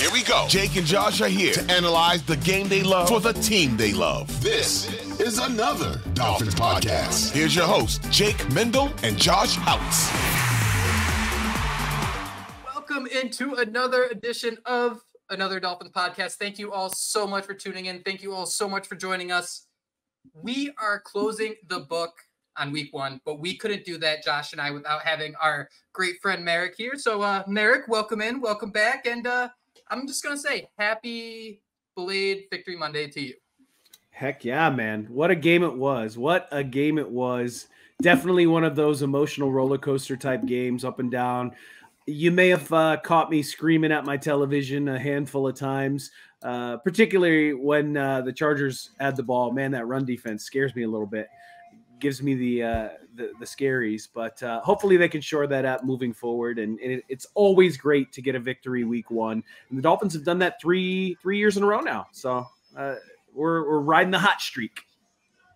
Here we go. Jake and Josh are here to analyze the game they love for the team they love. This is another Dolphins Podcast. Here's your host, Jake Mendel and Josh Houtz. Welcome into another edition of another Dolphins Podcast. Thank you all so much for tuning in. Thank you all so much for joining us. We are closing the book on week one, but we couldn't do that, Josh and I, without having our great friend Marek here. So Marek, welcome in, welcome back. And I'm just going to say happy belated Victory Monday to you. Heck yeah, man. What a game it was. What a game it was. Definitely one of those emotional roller coaster type games, up and down. You may have caught me screaming at my television a handful of times, particularly when the Chargers had the ball. Man, that run defense scares me a little bit. Gives me the scaries, but hopefully they can shore that up moving forward. And it's always great to get a victory week one. And the Dolphins have done that three years in a row now. So we're riding the hot streak.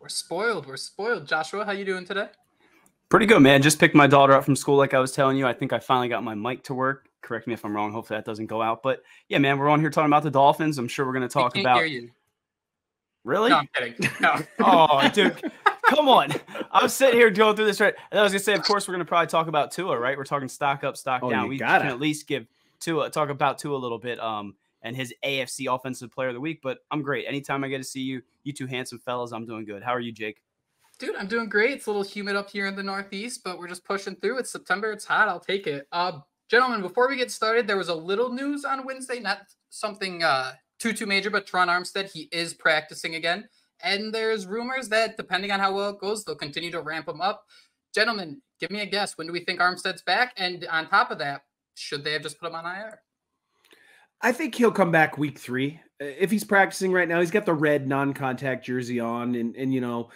We're spoiled. We're spoiled. Joshua, how you doing today? Pretty good, man. Just picked my daughter up from school, like I was telling you. I think I finally got my mic to work. Correct me if I'm wrong. Hopefully that doesn't go out. But yeah, man, we're on here talking about the Dolphins. I'm sure we're going to talk about. Hear you. Really? No, I'm kidding. No. Oh, dude. Come on. I'm sitting here going through this, right? And I was going to say, of course, we're going to probably talk about Tua, right? We're talking stock up, stock down. We can at least give talk about Tua a little bit and his AFC Offensive Player of the Week. But I'm great. Anytime I get to see you two handsome fellas, I'm doing good. How are you, Jake? Dude, I'm doing great. It's a little humid up here in the Northeast, but we're just pushing through. It's September. It's hot. I'll take it. Gentlemen, before we get started, there was a little news on Wednesday, not something too major, but Teron Armstead, he is practicing again. And there's rumors that depending on how well it goes, they'll continue to ramp him up. Gentlemen, give me a guess. When do we think Armstead's back? And on top of that, should they have just put him on IR? I think he'll come back week 3. If he's practicing right now, he's got the red non-contact jersey on. And you know,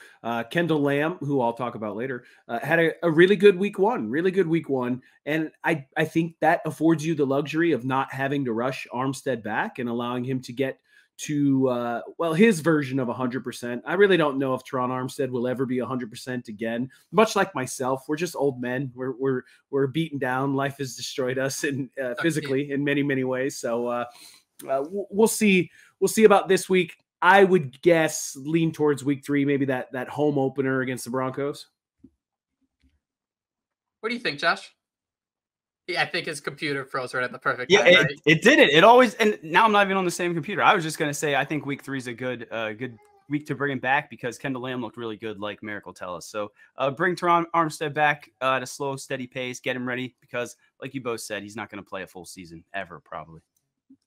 Kendall Lamm, who I'll talk about later, had a really good week one. And I think that affords you the luxury of not having to rush Armstead back and allowing him to get to, his version of 100%. I really don't know if Teron Armstead will ever be 100% again. Much like myself, we're just old men. We're beaten down. Life has destroyed us physically in many, many ways. So we'll see. We'll see about this week. I would guess lean towards week 3, maybe that home opener against the Broncos. What do you think, Josh? Yeah, I think his computer froze right at the perfect time. Yeah, it did it. It always, and now I'm not even on the same computer. I was just going to say, I think week 3 is a good week to bring him back because Kendall Lamm looked really good, like Marek will tell us. So bring Teron Armstead back at a slow, steady pace, get him ready because, like you both said, he's not going to play a full season ever, probably.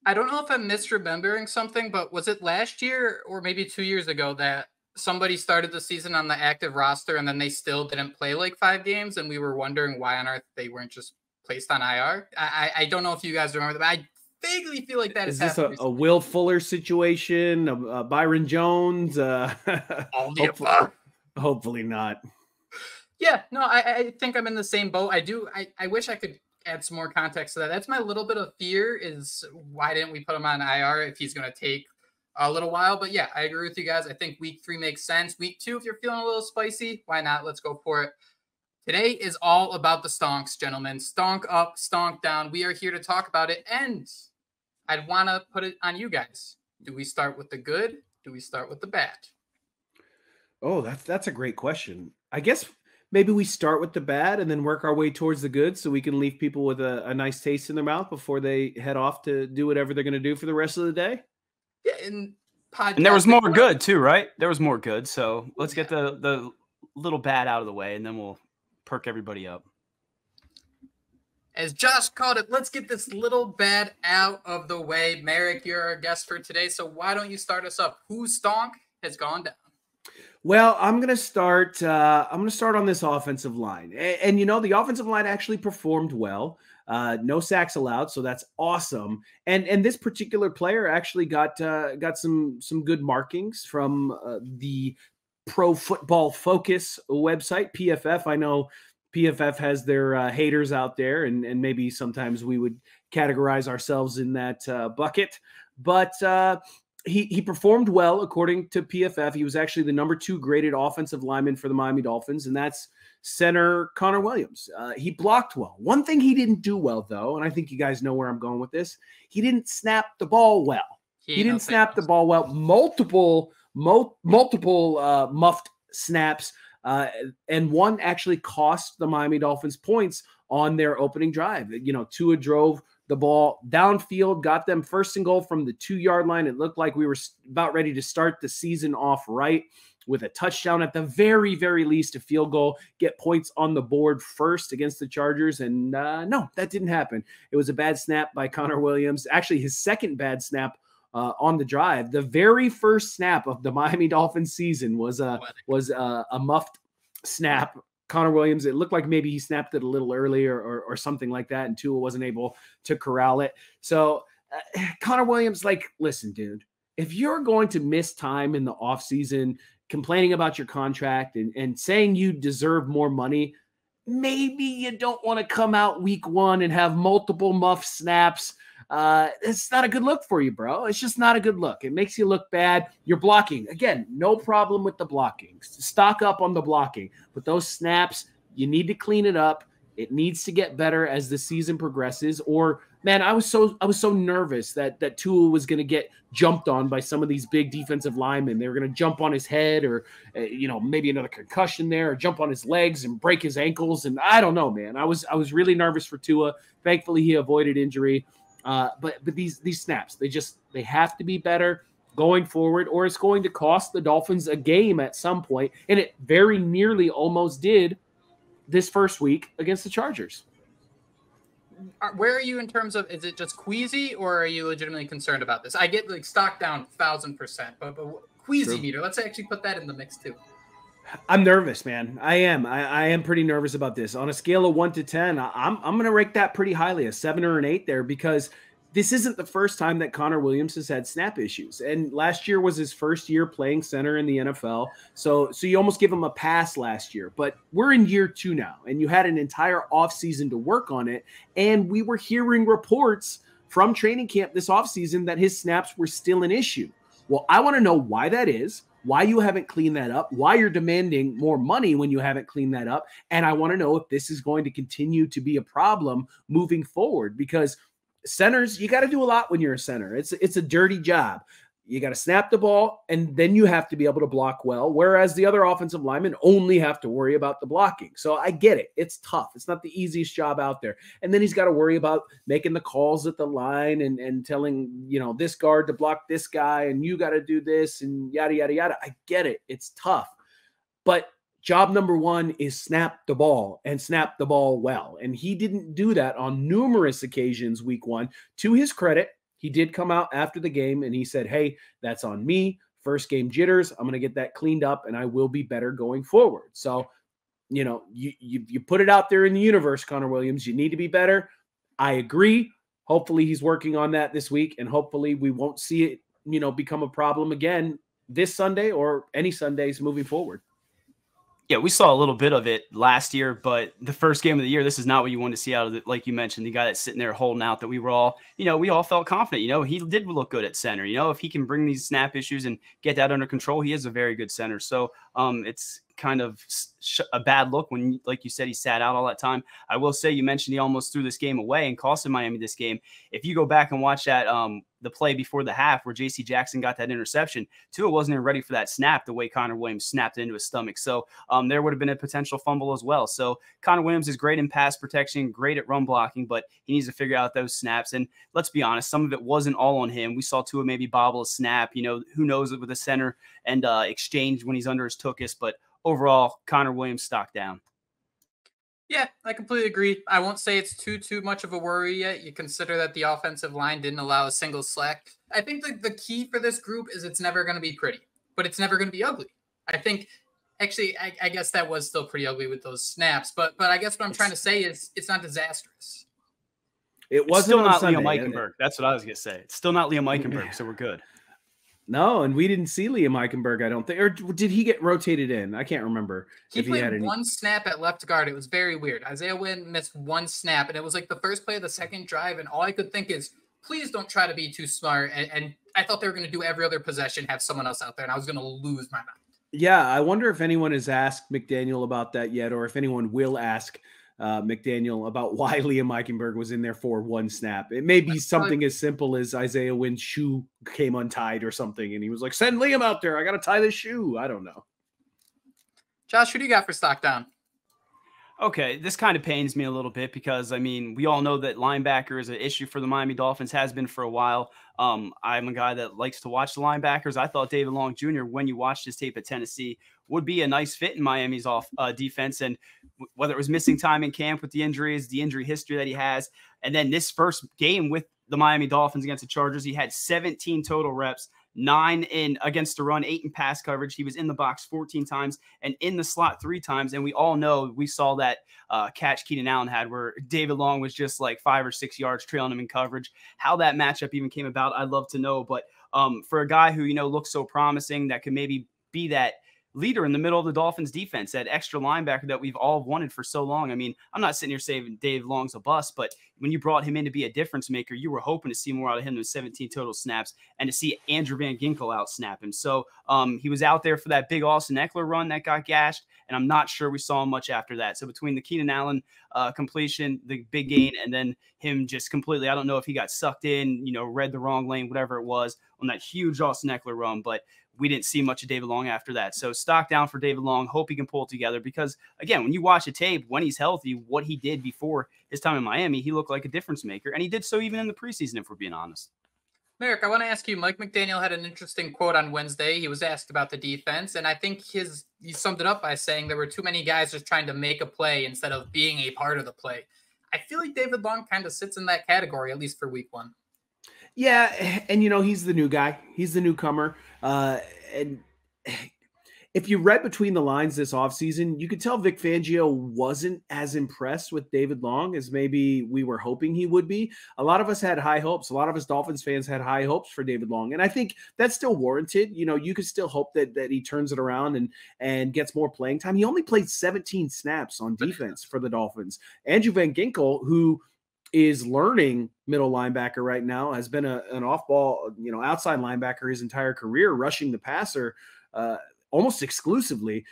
I don't know if I'm misremembering something, but was it last year or maybe 2 years ago that somebody started the season on the active roster and then they still didn't play like 5 games and we were wondering why on earth they weren't just placed on IR? I don't know if you guys remember that, but I vaguely feel like that is this a Will Fuller situation, a Byron Jones? All the above. Hopefully not. Yeah, no, I think I'm in the same boat. I wish I could add some more context to that. That's my little bit of fear is why didn't we put him on IR if he's going to take a little while? But yeah, I agree with you guys. I think week 3 makes sense. Week 2, if you're feeling a little spicy, why not? Let's go for it. Today is all about the stonks, gentlemen. Stonk up, stonk down. We are here to talk about it, and I'd want to put it on you guys. Do we start with the good? Do we start with the bad? Oh, that's a great question. I guess maybe we start with the bad and then work our way towards the good so we can leave people with a nice taste in their mouth before they head off to do whatever they're going to do for the rest of the day. Yeah, and there was more good too, right? There was more good. So let's get the little bad out of the way, and then we'll perk everybody up. As Josh called it, let's get this little bad out of the way. Marek, you're our guest for today, so why don't you start us up? Whose stonk has gone down? Well, I'm going to start on this offensive line. And you know, the offensive line actually performed well. No sacks allowed, so that's awesome. And this particular player actually got some good markings from the Pro Football Focus website, PFF. I know PFF has their haters out there, and maybe sometimes we would categorize ourselves in that bucket. But he performed well according to PFF. He was actually the number 2 graded offensive lineman for the Miami Dolphins, and that's center Connor Williams. He blocked well. One thing he didn't do well, though, and I think you guys know where I'm going with this, he didn't snap the ball well. He didn't snap the ball well. Multiple muffed snaps, and one actually cost the Miami Dolphins points on their opening drive. Tua drove the ball downfield, got them 1st and goal from the 2-yard line. It looked like we were about ready to start the season off right with a touchdown, at the very, very least, a field goal, get points on the board first against the Chargers. And no, that didn't happen. It was a bad snap by Connor Williams. Actually, his second bad snap on the drive. The very first snap of the Miami Dolphins season was a muffed snap. Connor Williams, it looked like maybe he snapped it a little earlier or something like that, and Tua wasn't able to corral it. So Connor Williams, listen, dude, if you're going to miss time in the offseason complaining about your contract and saying you deserve more money, maybe you don't want to come out week 1 and have multiple muff snaps. It's not a good look for you, bro. It's just not a good look. It makes you look bad. You're blocking. Again, no problem with the blocking. Stock up on the blocking. But those snaps, you need to clean it up. It needs to get better as the season progresses. Or, man, I was so nervous that Tua was going to get jumped on by some of these big defensive linemen. They were going to jump on his head, or maybe another concussion there, or jump on his legs and break his ankles. And I don't know, man. I was really nervous for Tua. Thankfully, he avoided injury. But these snaps, they have to be better going forward, or it's going to cost the Dolphins a game at some point, and it very nearly almost did this first week against the Chargers. Where are you in terms of, is it just queasy, or are you legitimately concerned about this? I get stock down 1,000%, but queasy meter, let's actually put that in the mix too. I'm nervous, man. I am pretty nervous about this. On a scale of 1 to 10, I'm going to rate that pretty highly, a 7 or an 8 there, because this isn't the first time that Connor Williams has had snap issues. And last year was his first year playing center in the NFL. So you almost give him a pass last year. But we're in year 2 now, and you had an entire offseason to work on it. And we were hearing reports from training camp this offseason that his snaps were still an issue. Well, I want to know why that is, why you haven't cleaned that up, why you're demanding more money when you haven't cleaned that up. And I want to know if this is going to continue to be a problem moving forward, because centers, you got to do a lot when you're a center. It's a dirty job. You got to snap the ball, and then you have to be able to block well, whereas the other offensive linemen only have to worry about the blocking. So I get it. It's tough. It's not the easiest job out there. And then he's got to worry about making the calls at the line and telling, this guard to block this guy, and you got to do this, and yada, yada, yada. I get it. It's tough. But job number 1 is snap the ball, and snap the ball well. And he didn't do that on numerous occasions week 1. To his credit, he did come out after the game and he said, hey, that's on me. First game jitters. I'm going to get that cleaned up, and I will be better going forward. So, you put it out there in the universe, Connor Williams. You need to be better. I agree. Hopefully he's working on that this week, and hopefully we won't see it, become a problem again this Sunday or any Sundays moving forward. Yeah, we saw a little bit of it last year, but the first game of the year, this is not what you want to see out of it. Like you mentioned, the guy that's sitting there holding out, that we were all, we all felt confident. He did look good at center. If he can bring these snap issues and get that under control, he is a very good center. So it's kind of a bad look when, like you said, he sat out all that time. I will say, you mentioned he almost threw this game away and costed Miami this game. If you go back and watch that, the play before the half where J.C. Jackson got that interception, Tua wasn't even ready for that snap the way Connor Williams snapped it into his stomach. So there would have been a potential fumble as well. So Connor Williams is great in pass protection, great at run blocking, but he needs to figure out those snaps. And let's be honest, some of it wasn't all on him. We saw Tua maybe bobble a snap, who knows it with a center and exchange when he's under his tuchus. But overall, Connor Williams stock down. Yeah, I completely agree. I won't say it's too much of a worry yet. You consider that the offensive line didn't allow a single sack. I think the key for this group is it's never going to be pretty, but it's never going to be ugly. I think, actually, I guess that was still pretty ugly with those snaps, but I guess what I'm trying to say is it's not disastrous. It wasn't still not Sunday, Liam Eichenberg. That's what I was going to say. It's still not Liam Eichenberg, so we're good. No, and we didn't see Liam Eichenberg, I don't think. Or did he get rotated in? I can't remember. He played one snap at left guard. It was very weird. Isaiah Wynn missed one snap, and it was like the first play of the second drive, and all I could think is, please don't try to be too smart and I thought they were going to do every other possession, have someone else out there, and I was going to lose my mind. Yeah, I wonder if anyone has asked McDaniel about that yet, or if anyone will ask McDaniel about why Liam Eichenberg was in there for one snap. It may be something as simple as Isaiah Wynn's shoe came untied or something, and he was like, send Liam out there. I got to tie this shoe. I don't know. Josh, who do you got for stock down? Okay, this kind of pains me a little bit because, I mean, we all know that linebacker is an issue for the Miami Dolphins, has been for a while. I'm a guy that likes to watch the linebackers. I thought David Long Jr., when you watched his tape at Tennessee, would be a nice fit in Miami's defense. And whether it was missing time in camp with the injuries, the injury history that he has, and then this first game with the Miami Dolphins against the Chargers, he had 17 total reps, 9 in against the run, 8 in pass coverage. He was in the box 14 times and in the slot 3 times. And we all know, we saw that catch Keenan Allen had where David Long was just like 5 or 6 yards trailing him in coverage. How that matchup even came about, I'd love to know. But for a guy who, looks so promising, that could maybe be that leader in the middle of the Dolphins defense, that extra linebacker that we've all wanted for so long. I mean, I'm not sitting here saying Dave Long's a bust, but when you brought him in to be a difference maker, you were hoping to see more out of him than 17 total snaps and to see Andrew Van Ginkel out snap him. So he was out there for that big Austin Eckler run that got gashed, and I'm not sure we saw him much after that. So between the Keenan Allen completion, the big gain, and then him just completely, I don't know if he got sucked in, read the wrong lane, whatever it was on that huge Austin Eckler run, but we didn't see much of David Long after that. So stock down for David Long. Hope he can pull it together because, again, when you watch a tape, when he's healthy, what he did before his time in Miami, he looked like a difference maker. And he did so even in the preseason, if we're being honest. Marek, I want to ask you, Mike McDaniel had an interesting quote on Wednesday. He was asked about the defense, and I think he summed it up by saying there were too many guys just trying to make a play instead of being a part of the play. I feel like David Long kind of sits in that category, at least for week 1. Yeah, and he's the new guy. He's the newcomer. And if you read between the lines this offseason, you could tell Vic Fangio wasn't as impressed with David Long as maybe we were hoping he would be. A lot of us had high hopes. A lot of us Dolphins fans had high hopes for David Long. And I think that's still warranted. You could still hope that he turns it around and gets more playing time. He only played 17 snaps on defense for the Dolphins. Andrew Van Ginkel, who is learning middle linebacker right now, has been an off-ball, outside linebacker his entire career, rushing the passer almost exclusively.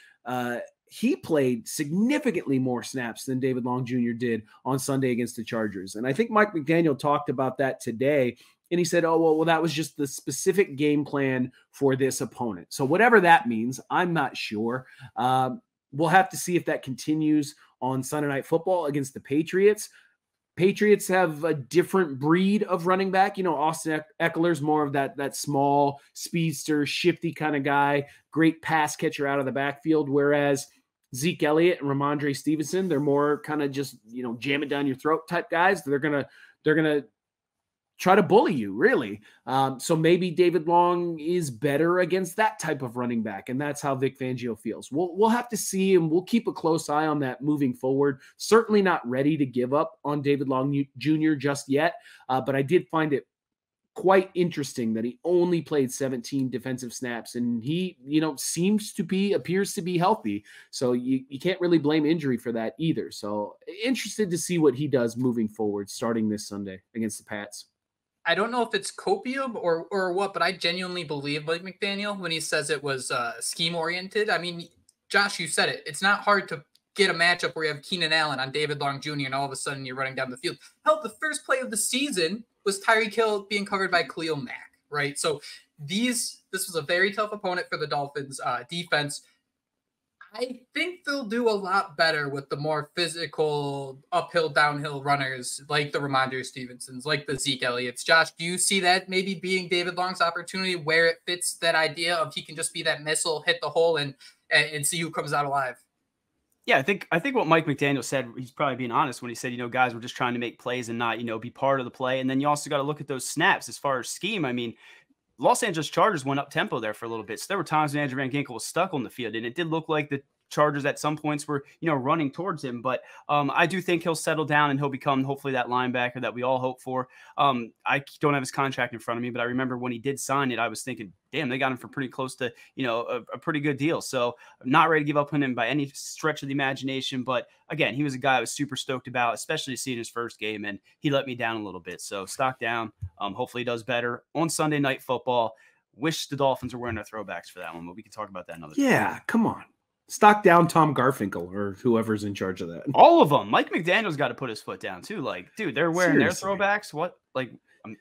He played significantly more snaps than David Long Jr. did on Sunday against the Chargers. And I think Mike McDaniel talked about that today, and he said, well, that was just the specific game plan for this opponent. So whatever that means, I'm not sure. We'll have to see if that continues on Sunday Night Football against the Patriots. Patriots have a different breed of running back. Austin Eckler's more of that small, speedster, shifty kind of guy, great pass catcher out of the backfield, whereas Zeke Elliott and Ramondre Stevenson, they're more kind of just, jam it down your throat type guys. They're going to try to bully you, really. So maybe David Long is better against that type of running back, and that's how Vic Fangio feels. We'll have to see, and we'll keep a close eye on that moving forward. Certainly not ready to give up on David Long Jr. just yet, but I did find it quite interesting that he only played 17 defensive snaps, and he, appears to be healthy. So you can't really blame injury for that either. So interested to see what he does moving forward, starting this Sunday against the Pats. I don't know if it's copium or what, but I genuinely believe Mike McDaniel when he says it was scheme oriented. I mean, Josh, you said it. It's not hard to get a matchup where you have Keenan Allen on David Long Jr. and all of a sudden you're running down the field. Hell, the first play of the season was Tyreek Hill being covered by Khalil Mack, right? So this was a very tough opponent for the Dolphins defense. I think they'll do a lot better with the more physical uphill, downhill runners like the Ramondre Stevensons, like the Zeke Elliott's. Josh, do you see that maybe being David Long's opportunity where it fits that idea of he can just be that missile, hit the hole, and see who comes out alive? Yeah, I think what Mike McDaniel said, he's probably being honest when he said, guys were just trying to make plays and not, be part of the play. And then you also got to look at those snaps as far as scheme. I mean, Los Angeles Chargers went up tempo there for a little bit. So there were times when Andrew Van Ginkel was stuck on the field, and it did look like the Chargers at some points were, running towards him. But I do think he'll settle down and he'll become hopefully that linebacker that we all hope for. I don't have his contract in front of me, but I remember when he did sign it, I was thinking, damn, they got him for pretty close to, a pretty good deal. So I'm not ready to give up on him by any stretch of the imagination. But again, he was a guy I was super stoked about, especially seeing his first game, and he let me down a little bit. So stock down. Hopefully he does better on Sunday Night Football. Wish the Dolphins were wearing their throwbacks for that one, but we can talk about that another time. Yeah, come on. Stock down Tom Garfinkel or whoever's in charge of that. All of them. Mike McDaniel's got to put his foot down too. Like, dude, they're wearing their throwbacks. What? Like,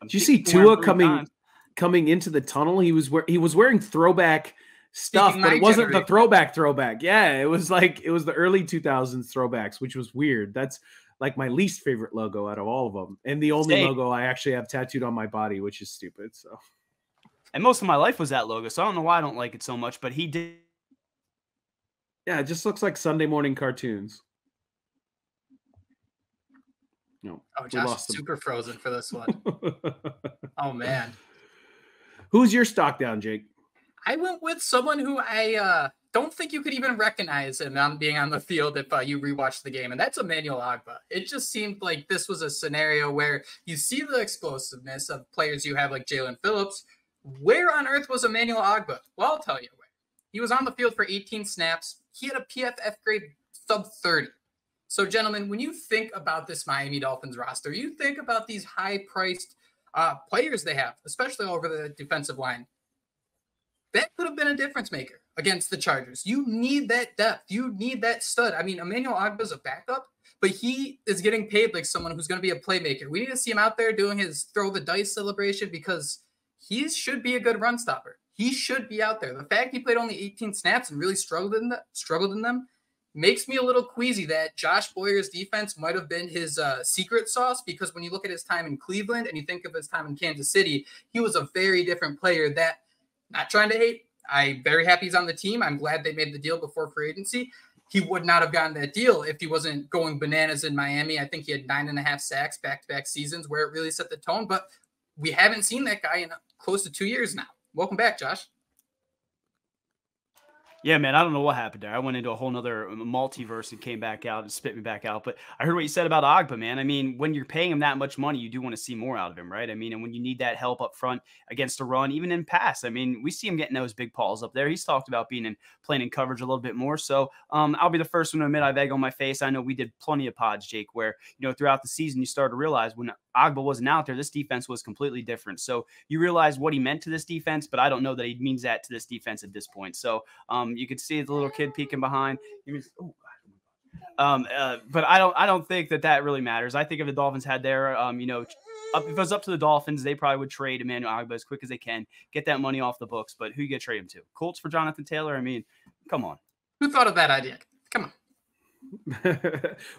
did you see Tua coming into the tunnel? He was wearing throwback stuff, but it wasn't the throwback. Yeah, it was the early 2000s throwbacks, which was weird. That's like my least favorite logo out of all of them, and the only logo I actually have tattooed on my body, which is stupid. So. And most of my life was that logo, so I don't know why I don't like it so much, but he did. Yeah, it just looks like Sunday morning cartoons. No. Oh, Josh is super frozen for this one. Oh, man. Who's your stock down, Jake? I went with someone who I don't think you could even recognize him on being on the field if you rewatch the game, and that's Emmanuel Ogbah. It just seemed like this was a scenario where you see the explosiveness of players you have like Jalen Phillips. Where on earth was Emmanuel Ogbah? Well, I'll tell you where. He was on the field for 18 snaps. He had a PFF grade sub 30. So, gentlemen, when you think about this Miami Dolphins roster, you think about these high-priced players they have, especially over the defensive line. That could have been a difference maker against the Chargers. You need that depth. You need that stud. I mean, Emmanuel Ogbah is a backup, but he is getting paid like someone who's going to be a playmaker. We need to see him out there doing his throw the dice celebration because he should be a good run stopper. He should be out there. The fact he played only 18 snaps and really struggled in them makes me a little queasy that Josh Boyer's defense might have been his secret sauce, because when you look at his time in Cleveland and you think of his time in Kansas City, he was a very different player. That, not trying to hate, I'm very happy he's on the team. I'm glad they made the deal before free agency. He would not have gotten that deal if he wasn't going bananas in Miami. I think he had 9.5 sacks back-to-back seasons where it really set the tone, but we haven't seen that guy in close to 2 years now. Welcome back, Josh. Yeah, man, I don't know what happened there. I went into a whole nother multiverse and came back out and spit me back out. But I heard what you said about Ogbah, man. I mean, when you're paying him that much money, you do want to see more out of him, right? I mean, and when you need that help up front against a run, even in pass, I mean, we see him getting those big balls up there. He's talked about playing in coverage a little bit more. So I'll be the first one to admit I have egg on my face. I know we did plenty of pods, Jake, where, throughout the season, you start to realize when Ogbah wasn't out there, this defense was completely different. So you realize what he meant to this defense, but I don't know that he means that to this defense at this point. So you could see the little kid peeking behind. But I don't think that really matters. I think if the Dolphins had their, if it was up to the Dolphins, they probably would trade Emmanuel Ogbah as quick as they can, get that money off the books. But who you get to trade him to? Colts for Jonathan Taylor? I mean, come on. Who thought of that idea? Come on.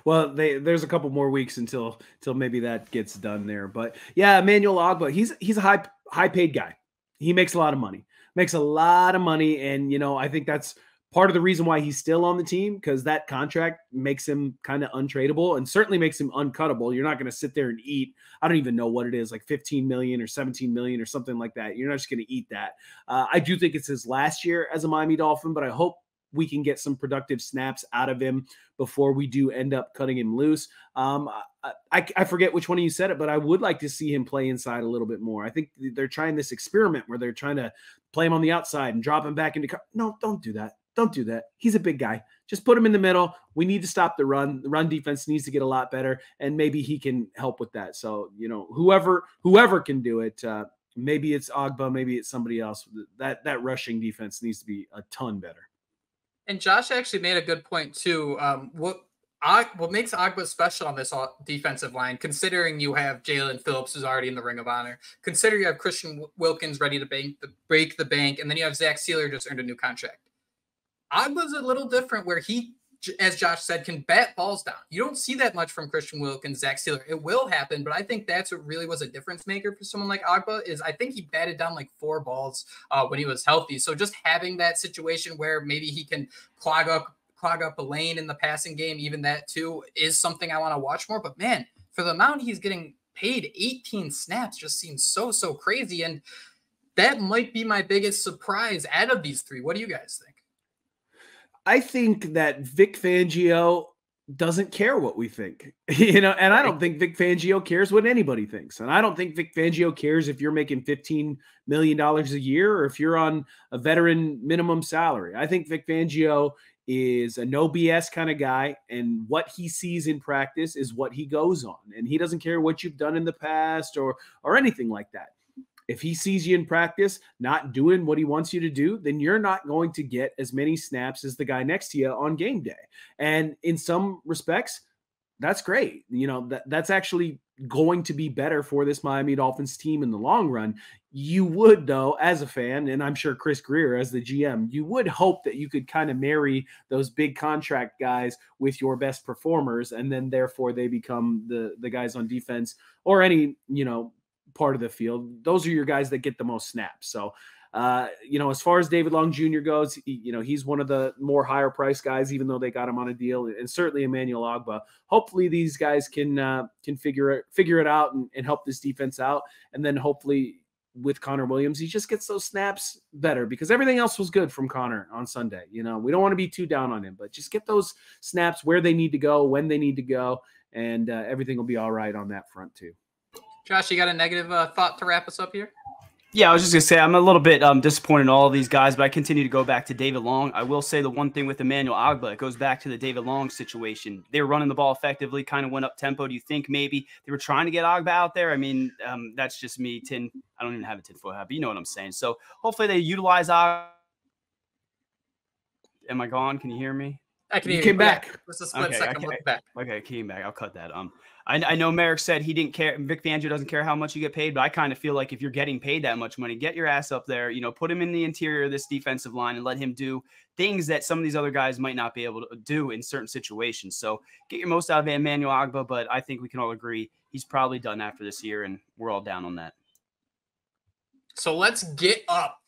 Well, there's a couple more weeks until maybe that gets done there. But yeah, Emmanuel Ogbah, he's a high paid guy. He makes a lot of money. And I think that's part of the reason why he's still on the team, because that contract makes him kind of untradeable and certainly makes him uncuttable. You're not going to sit there and eat, I don't even know what it is, like 15 million or 17 million or something like that. You're not just going to eat that. I do think it's his last year as a Miami Dolphin, but I hope we can get some productive snaps out of him before we do end up cutting him loose. I forget which one of you said it, but I would like to see him play inside a little bit more. I think they're trying this experiment where they're trying to play him on the outside and drop him back into no, don't do that. Don't do that. He's a big guy. Just put him in the middle. We need to stop the run. The run defense needs to get a lot better, and maybe he can help with that. So, whoever can do it, maybe it's Ogbah, maybe it's somebody else. That rushing defense needs to be a ton better. And Josh actually made a good point too. What makes Ogbah special on this defensive line, considering you have Jalen Phillips, who's already in the Ring of Honor, consider you have Christian Wilkins ready to break the bank, and then you have Zach Sealer just earned a new contract. Ogbah's a little different where he, as Josh said, can bat balls down. You don't see that much from Christian Wilkins, Zach Sealer. It will happen, but I think that's what really was a difference maker for someone like Ogbah is I think he batted down like 4 balls when he was healthy. So just having that situation where maybe he can clog up a lane in the passing game, even that too, is something I want to watch more. But man, for the amount he's getting paid, 18 snaps just seems so crazy. And that might be my biggest surprise out of these 3. What do you guys think? I think that Vic Fangio doesn't care what we think, and I don't think Vic Fangio cares what anybody thinks. And I don't think Vic Fangio cares if you're making $15 million a year or if you're on a veteran minimum salary. I think Vic Fangio is a no BS kind of guy, and what he sees in practice is what he goes on. And he doesn't care what you've done in the past or anything like that. If he sees you in practice not doing what he wants you to do, then you're not going to get as many snaps as the guy next to you on game day. And in some respects, that's great. That's actually going to be better for this Miami Dolphins team in the long run. You would, though, as a fan, and I'm sure Chris Greer as the GM, you would hope that you could kind of marry those big contract guys with your best performers, and then therefore they become the guys on defense or any, part of the field. Those are your guys that get the most snaps. So, as far as David Long Jr. goes, he's one of the more higher price guys, even though they got him on a deal, and certainly Emmanuel Ogbah. Hopefully these guys can figure it out and help this defense out. And then hopefully with Connor Williams, he just gets those snaps better, because everything else was good from Connor on Sunday. We don't want to be too down on him, but just get those snaps where they need to go, when they need to go, and everything will be all right on that front too. Josh, you got a negative thought to wrap us up here? Yeah, I was just going to say I'm a little bit disappointed in all of these guys, but I continue to go back to David Long. I will say the one thing with Emmanuel Ogbah, it goes back to the David Long situation. They were running the ball effectively, kind of went up tempo. Do you think maybe they were trying to get Ogbah out there? I mean, that's just me. I don't even have a tinfoil hat, but you know what I'm saying. So hopefully they utilize Ogbah. Am I gone? Can you hear me? I can hear you. Came back. Just a split second. Look back. Okay, came back. I'll cut that. I know Marek said he didn't care. Vic Fangio doesn't care how much you get paid, but I kind of feel like if you're getting paid that much money, get your ass up there, put him in the interior of this defensive line and let him do things that some of these other guys might not be able to do in certain situations. So get your most out of Emmanuel Ogbah, but I think we can all agree he's probably done after this year, and we're all down on that. So let's get up.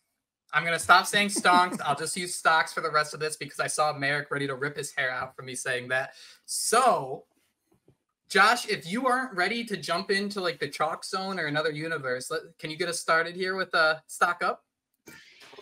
I'm going to stop saying stonks. I'll just use stocks for the rest of this because I saw Marek ready to rip his hair out for me saying that. So, Josh, if you aren't ready to jump into like the chalk zone or another universe, can you get us started here with stock up?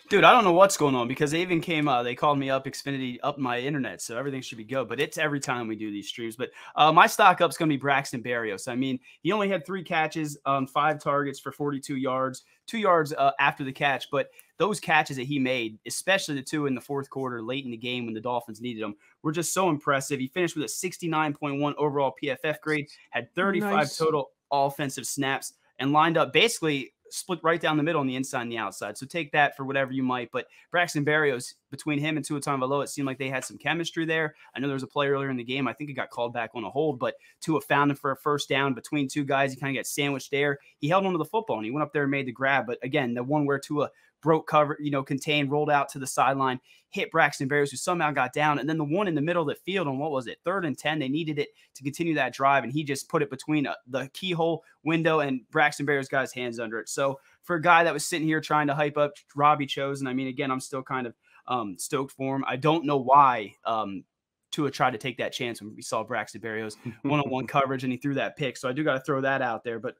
Dude, I don't know what's going on because they even they called me up, Xfinity up my internet, so everything should be good. But it's every time we do these streams. But my stock up's going to be Braxton Berrios. I mean, he only had 3 catches on 5 targets for 42 yards, 2 yards after the catch. But those catches that he made, especially the 2 in the fourth quarter late in the game when the Dolphins needed them, were just so impressive. He finished with a 69.1 overall PFF grade, had 35 total offensive snaps, and lined up basically split right down the middle on the inside and the outside. So take that for whatever you might. But Braxton Berrios, between him and Tua Tagovailoa, it seemed like they had some chemistry there. I know there was a play earlier in the game. I think it got called back on a hold, but Tua found him for a first down between 2 guys. He kind of got sandwiched there. He held onto the football, and he went up there and made the grab. But again, the one where Tua broke cover, contained, rolled out to the sideline, hit Braxton Berrios, who somehow got down. And then the one in the middle of the field on, 3rd and 10, they needed it to continue that drive. And he just put it between the keyhole window, and Braxton Berrios got his hands under it. So for a guy that was sitting here trying to hype up Robbie Chosen, I mean, again, I'm still kind of stoked for him. I don't know why Tua tried to take that chance when we saw Braxton Berrios one-on-one coverage and he threw that pick. So I do got to throw that out there. But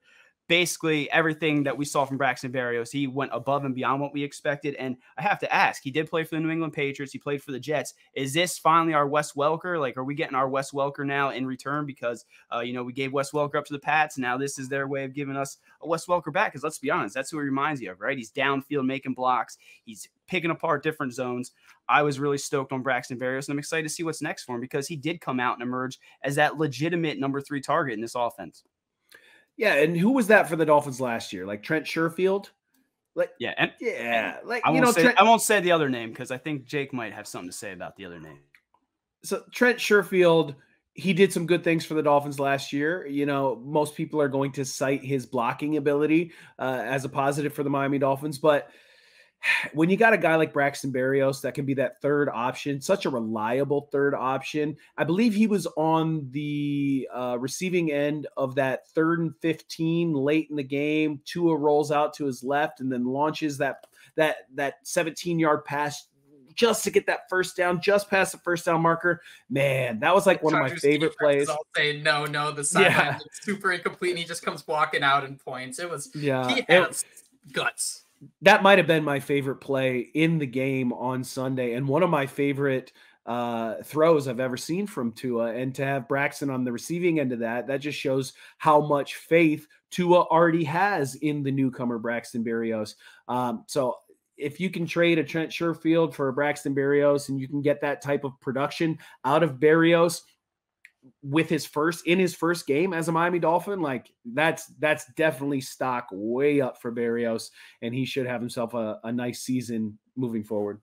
basically everything that we saw from Braxton Berrios, he went above and beyond what we expected. And I have to ask, he did play for the New England Patriots. He played for the Jets. Is this finally our Wes Welker? Like, are we getting our Wes Welker now in return? Because, we gave Wes Welker up to the Pats. Now this is their way of giving us a Wes Welker back. Because let's be honest, that's who he reminds you of, right? He's downfield making blocks. He's picking apart different zones. I was really stoked on Braxton Berrios, and I'm excited to see what's next for him because he did come out and emerge as that legitimate number 3 target in this offense. Yeah, and who was that for the Dolphins last year? Like Trent Sherfield? I won't say the other name because I think Jake might have something to say about the other name. So Trent Sherfield, he did some good things for the Dolphins last year. Most people are going to cite his blocking ability as a positive for the Miami Dolphins, but when you got a guy like Braxton Berrios that can be that third option, such a reliable third option. I believe he was on the receiving end of that 3rd and 15 late in the game. Tua rolls out to his left and then launches that 17-yard pass just to get that first down, just past the first down marker. Man, that was like one of my favorite plays. I'll say no, the sideline is super incomplete, and he just comes walking out and points. He has guts. That might have been my favorite play in the game on Sunday, and one of my favorite throws I've ever seen from Tua. And to have Braxton on the receiving end of that just shows how much faith Tua already has in the newcomer Braxton Berrios. So if you can trade a Trent Sherfield for a Braxton Berrios and you can get that type of production out of Berrios with his first game as a Miami Dolphin, like that's definitely stock way up for Berrios, and he should have himself a nice season moving forward.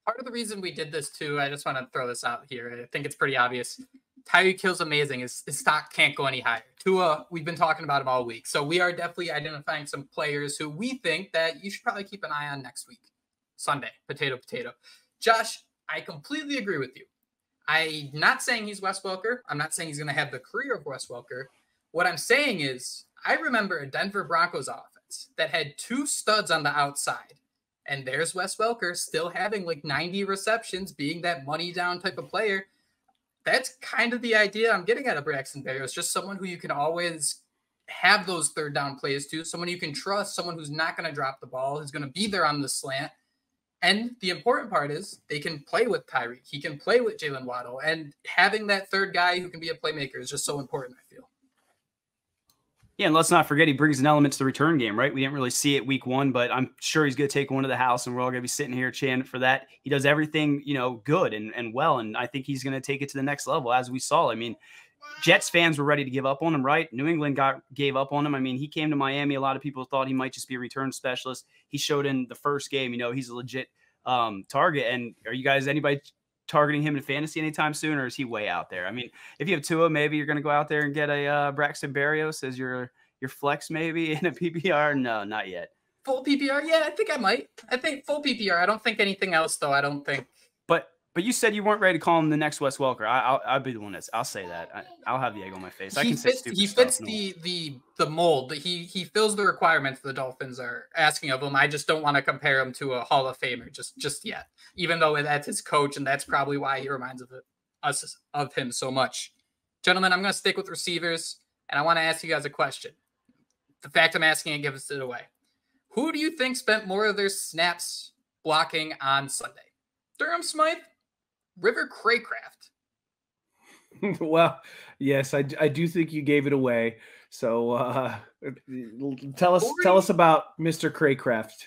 Part of the reason we did this too, I just want to throw this out here. I think it's pretty obvious. Tyreek Hill's amazing. His stock can't go any higher. Tua, we've been talking about him all week. So we are definitely identifying some players who we think that you should probably keep an eye on next week. Sunday, potato. Josh, I completely agree with you. I'm not saying he's Wes Welker. I'm not saying he's going to have the career of Wes Welker. What I'm saying is I remember a Denver Broncos offense that had 2 studs on the outside. And there's Wes Welker still having like 90 receptions, being that money down type of player. That's kind of the idea I'm getting at of Braxton Berrios, just someone who you can always have those third down plays to, someone you can trust, someone who's not going to drop the ball, who's going to be there on the slant. And the important part is they can play with Tyreek. He can play with Jalen Waddle. And having that third guy who can be a playmaker is just so important, I feel. Yeah, and let's not forget he brings an element to the return game, right? We didn't really see it week 1, but I'm sure he's going to take one to the house, and we're all going to be sitting here chanting for that. He does everything, good and well, and I think he's going to take it to the next level, as we saw. I mean, Jets fans were ready to give up on him, right? New England gave up on him. I mean, he came to Miami. A lot of people thought he might just be a return specialist. He showed in the first game, he's a legit target. And are you guys, anybody targeting him in fantasy anytime soon, or is he way out there? I mean, if you have Tua, maybe you're going to go out there and get a Braxton Berrios as your flex maybe in a PPR. No, not yet. Full PPR? Yeah, I think I might. I think full PPR. I don't think anything else, though. I don't think. But you said you weren't ready to call him the next Wes Welker. I'll be the one I'll say that. I'll have the egg on my face. He fits the mold. He fills the requirements the Dolphins are asking of him. I just don't want to compare him to a Hall of Famer just yet, even though that's his coach, and that's probably why he reminds us of him so much. Gentlemen, I'm going to stick with receivers, and I want to ask you guys a question. The fact I'm asking it gives it away. Who do you think spent more of their snaps blocking on Sunday? Durham Smythe? River Cracraft? Well, yes, I do think you gave it away. So tell us about Mr. Cracraft.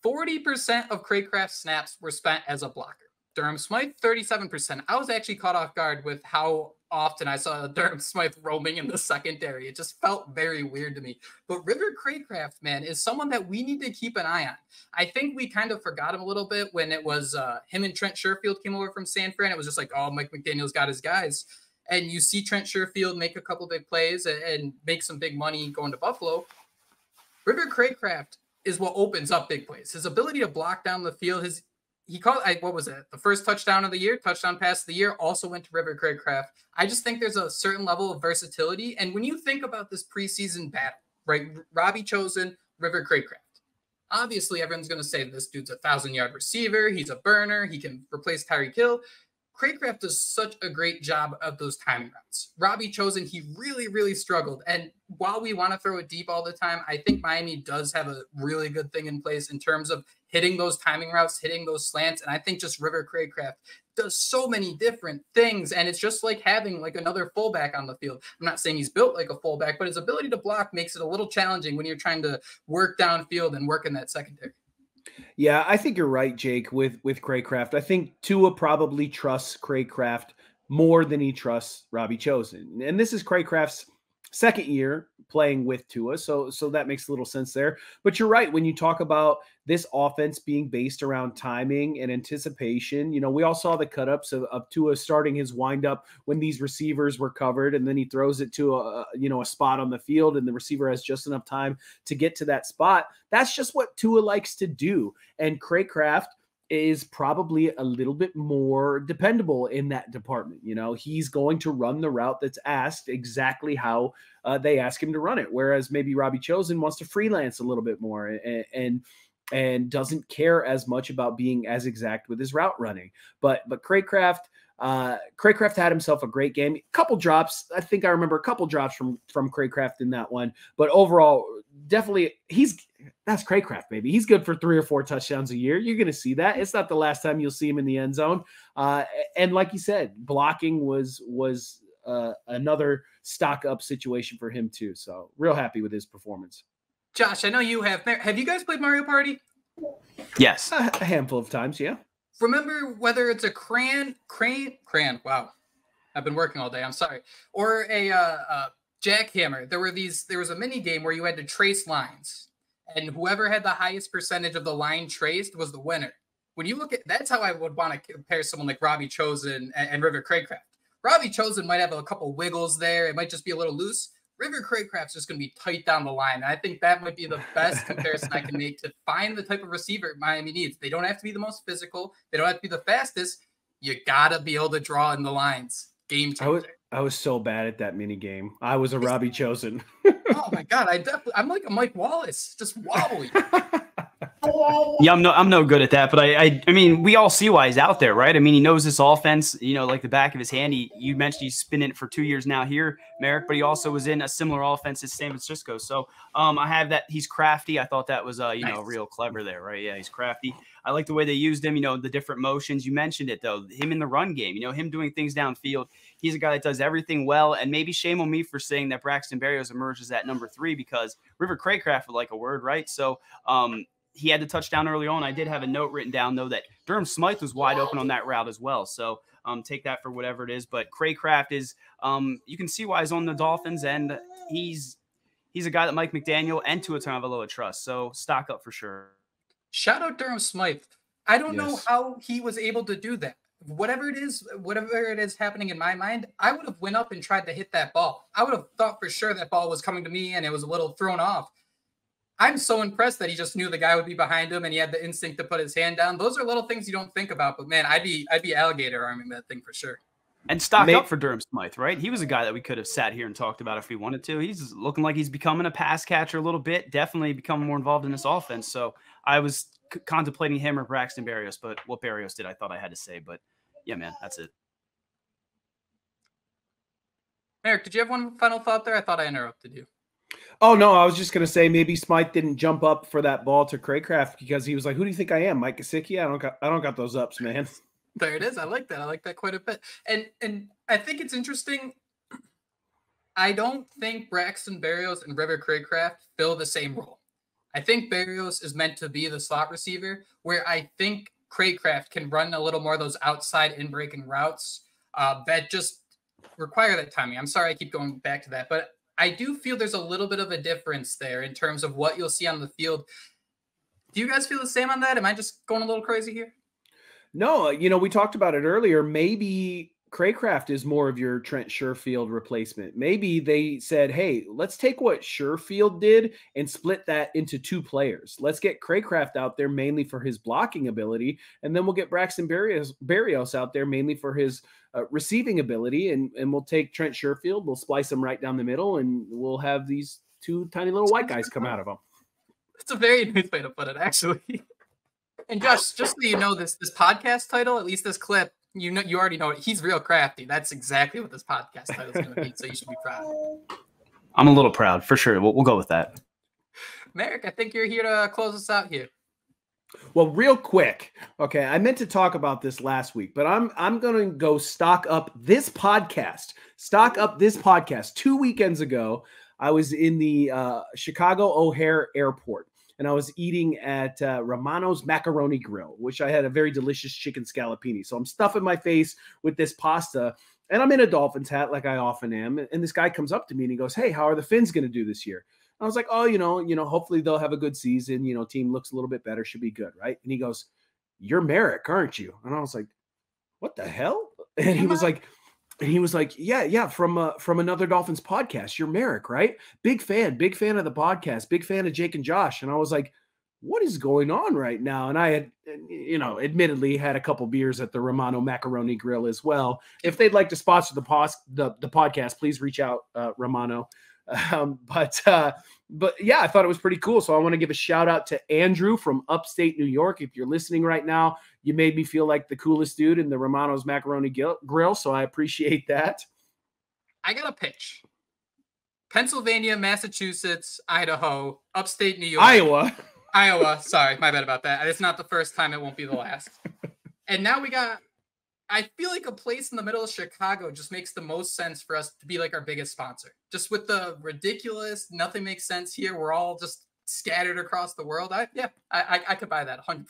40% of Cracraft snaps were spent as a blocker. Durham Smythe, 37%. I was actually caught off guard with how often I saw Durham Smythe roaming in the secondary. It just felt very weird to me. But River Cracraft, man, is someone that we need to keep an eye on. I think we kind of forgot him a little bit when it was him and Trent Sherfield came over from San Fran. It was just like, oh, Mike McDaniel's got his guys. And you see Trent Sherfield make a couple big plays and make some big money going to Buffalo. River Cracraft is what opens up big plays. His ability to block down the field, what was it? The first touchdown of the year, touchdown pass of the year, also went to River Cracraft. I just think there's a certain level of versatility. And when you think about this preseason battle, right? Robbie Chosen, River Cracraft. Obviously, everyone's going to say this dude's a 1,000-yard receiver. He's a burner. He can replace Tyreek Hill. Cracraft does such a great job of those timing routes. Robbie Chosen, he really, really struggled. And while we want to throw it deep all the time, I think Miami does have a really good thing in place in terms of hitting those timing routes, hitting those slants. And I think just River Cracraft does so many different things. And it's just like having like another fullback on the field. I'm not saying he's built like a fullback, but his ability to block makes it a little challenging when you're trying to work downfield and work in that secondary. Yeah, I think you're right, Jake, with Cracraft. I think Tua probably trusts Cracraft more than he trusts Robbie Chosen. And this is Cracraft's second year playing with Tua, so that makes a little sense there. But you're right, when you talk about this offense being based around timing and anticipation, we all saw the cut-ups of Tua starting his windup when these receivers were covered, and then he throws it to a spot on the field, and the receiver has just enough time to get to that spot. That's just what Tua likes to do. And Cracraft is probably a little bit more dependable in that department. He's going to run the route that's asked exactly how they ask him to run it. Whereas maybe Robbie Chosen wants to freelance a little bit more and doesn't care as much about being as exact with his route running. But Cracraft had himself a great game. Couple drops. I think I remember a couple drops from Cracraft in that one. But overall, definitely That's Cracraft, baby. He's good for 3 or 4 touchdowns a year. You're going to see that. It's not the last time you'll see him in the end zone. And like you said, blocking was another stock up situation for him too. So real happy with his performance. Josh, I know you have. Have you guys played Mario Party? Yes. A handful of times, yeah. Remember whether it's a crayon, wow. I've been working all day, I'm sorry. Or a jackhammer. There was a mini game where you had to trace lines. And whoever had the highest percentage of the line traced was the winner. When you look at, that's how I would want to compare someone like Robbie Chosen and River Cracraft. Robbie Chosen might have a couple wiggles there. It might just be a little loose. River Cracraft's just going to be tight down the line. And I think that might be the best comparison I can make to find the type of receiver Miami needs. They don't have to be the most physical. They don't have to be the fastest. You got to be able to draw in the lines. Game changer. I was so bad at that mini game. I was a Robbie Chosen. Oh my God. I'm like a Mike Wallace, just wobbly. Yeah, I'm no good at that, but I mean, we all see why he's out there, right? I mean, he knows this offense, like the back of his hand. You mentioned he's been in it for 2 years now here, Marek, but he also was in a similar offense as San Francisco. So I have that. He's crafty. I thought that was nice. Real clever there, right? Yeah, he's crafty. I like the way they used him, the different motions. You mentioned it though, him in the run game, him doing things downfield. He's a guy that does everything well, and maybe shame on me for saying that Braxton Berrios emerges at number 3 because River Cracraft would like a word, right? So he had the touchdown early on. I did have a note written down, though, that Durham Smythe was wide open on that route as well. So take that for whatever it is. But Cracraft is you can see why he's on the Dolphins, and he's a guy that Mike McDaniel and Tua Tagovailoa trust. So stock up for sure. Shout out Durham Smythe. I don't know how he was able to do that. Whatever it is happening in my mind, I would have went up and tried to hit that ball. I would have thought for sure that ball was coming to me and it was a little thrown off. I'm so impressed that he just knew the guy would be behind him and he had the instinct to put his hand down. Those are little things you don't think about, but man, I'd be alligator arming that thing for sure. And stock up for Durham Smythe, right? He was a guy that we could have sat here and talked about if we wanted to. He's looking like he's becoming a pass catcher a little bit, definitely becoming more involved in this offense. So I was contemplating him or Braxton Berrios, but what Berrios did, I thought I had to say. But yeah, man, that's it. Marek, did you have one final thought there? I thought I interrupted you. Oh, no, I was just going to say maybe Smythe didn't jump up for that ball to Cracraft because he was like, who do you think I am, Mike Gesicki? I don't got those ups, man. There it is. I like that. I like that quite a bit. And I think it's interesting. I don't think Braxton Berrios and River Cracraft fill the same role. I think Berrios is meant to be the slot receiver, where I think Cracraft can run a little more of those outside in-breaking routes that just require that timing. I'm sorry I keep going back to that, but I do feel there's a little bit of a difference there in terms of what you'll see on the field. Do you guys feel the same on that? Am I just going a little crazy here? No, we talked about it earlier. Maybe Cracraft is more of your Trent Sherfield replacement. Maybe they said, hey, let's take what Sherfield did and split that into 2 players. Let's get Cracraft out there mainly for his blocking ability, and then we'll get Braxton Berrios out there mainly for his receiving ability, and we'll take Trent Sherfield, we'll splice him right down the middle, and we'll have these 2 tiny little white guys come out of them. That's a very nice way to put it, actually. And just so you know, this podcast title, at least this clip, you already know it. He's real crafty. That's exactly what this podcast title is going to be. So you should be proud. I'm a little proud for sure. We'll go with that. Marek, I think you're here to close us out here. Well, real quick. Okay, I meant to talk about this last week, but I'm going to go stock up this podcast. 2 weekends ago, I was in the Chicago O'Hare Airport. And I was eating at Romano's Macaroni Grill, which I had a very delicious chicken scallopini. So I'm stuffing my face with this pasta, and I'm in a Dolphins hat like I often am. And this guy comes up to me and he goes, hey, how are the Finns going to do this year? And I was like, oh, hopefully they'll have a good season. Team looks a little bit better, should be good, right? And he goes, you're Marek, aren't you? And I was like, what the hell? And he was like, yeah, from another Dolphins podcast. You're Marek, right? Big fan of the podcast, big fan of Jake and Josh. And I was like, what is going on right now? And I had, admittedly had a couple beers at the Romano Macaroni Grill as well. If they'd like to sponsor the podcast, please reach out, Romano. But yeah, I thought it was pretty cool. So I want to give a shout out to Andrew from upstate New York. If you're listening right now, you made me feel like the coolest dude in the Romano's Macaroni Grill. So I appreciate that. I got a pitch. Pennsylvania, Massachusetts, Idaho, upstate New York. Iowa. Iowa. Sorry, my bad about that. It's not the first time. It won't be the last. And now we got, I feel like a place in the middle of Chicago just makes the most sense for us to be like our biggest sponsor. Just with the ridiculous, nothing makes sense here. We're all just scattered across the world. I could buy that 100%.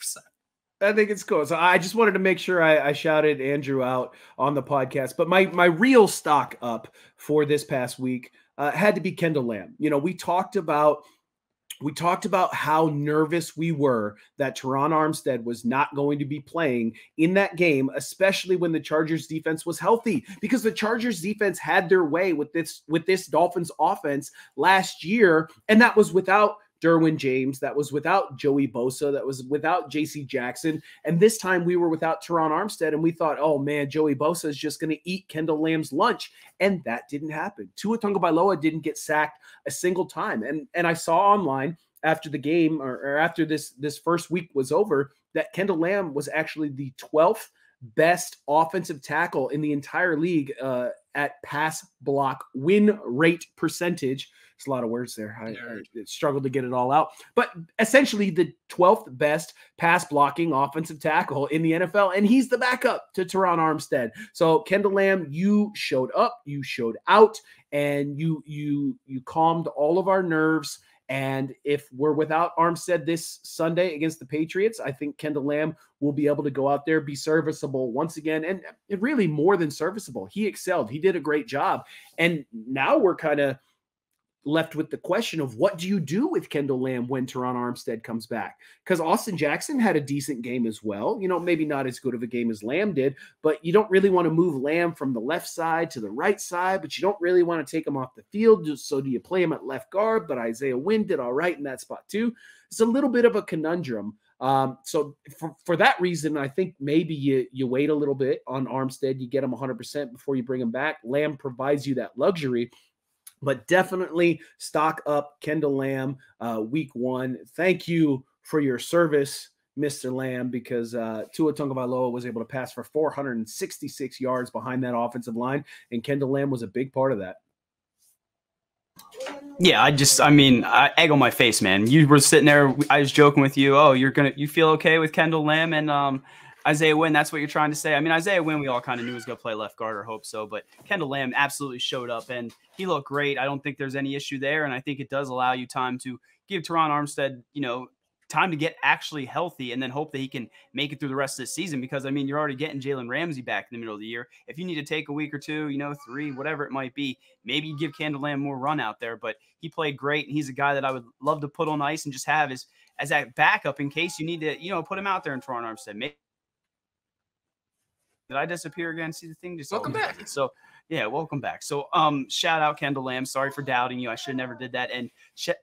I think it's cool. So I just wanted to make sure I shouted Andrew out on the podcast. But my real stock up for this past week had to be Kendall Lamm. You know, we talked about how nervous we were that Teron Armstead was not going to be playing in that game, especially when the Chargers defense was healthy, because the Chargers defense had their way with this Dolphins offense last year. And that was without Derwin James, that was without Joey Bosa, that was without JC Jackson. And this time we were without Teron Armstead, and we thought, oh man, Joey Bosa is just going to eat Kendall Lamm's lunch. And that didn't happen. Tua Tagovailoa didn't get sacked a single time. And I saw online after the game or after this first week was over that Kendall Lamm was actually the 12th best offensive tackle in the entire league at pass block win rate percentage. It's a lot of words there. I struggled to get it all out. But essentially the 12th best pass blocking offensive tackle in the NFL, and he's the backup to Teron Armstead. So Kendall Lamm, you showed up, you showed out, and you calmed all of our nerves. And if we're without Armstead this Sunday against the Patriots, I think Kendall Lamm will be able to go out there, be serviceable once again, and really more than serviceable. He excelled. He did a great job. And now we're kind of left with the question of what do you do with Kendall Lamm when Teron Armstead comes back? Because Austin Jackson had a decent game as well. You know, maybe not as good of a game as Lamm did, but you don't really want to move Lamm from the left side to the right side, but you don't really want to take him off the field. So do you play him at left guard? But Isaiah Wynn did all right in that spot too. It's a little bit of a conundrum. So for that reason, I think maybe you wait a little bit on Armstead. You get him 100% before you bring him back. Lamm provides you that luxury. But definitely stock up Kendall Lamm week one. Thank you for your service, Mr. Lamm, because Tua Tagovailoa was able to pass for 466 yards behind that offensive line, and Kendall Lamm was a big part of that. Yeah, I egg on my face, man. You were sitting there, I was joking with you. Oh, you feel okay with Kendall Lamm and Isaiah Wynn, that's what you're trying to say. I mean, Isaiah Wynn, we all kind of knew was going to play left guard or hope so, but Kendall Lamm absolutely showed up and he looked great. I don't think there's any issue there. And I think it does allow you time to give Teron Armstead, time to get actually healthy and then hope that he can make it through the rest of the season. Because I mean, you're already getting Jalen Ramsey back in the middle of the year. If you need to take a week or two, 3, whatever it might be, maybe you give Kendall Lamm more run out there, but he played great. And he's a guy that I would love to put on ice and just have as that backup in case you need to, put him out there in Teron Armstead. Did I disappear again? See the thing? Just welcome back. So yeah, welcome back. So shout out Kendall Lamm. Sorry for doubting you. I should have never did that. And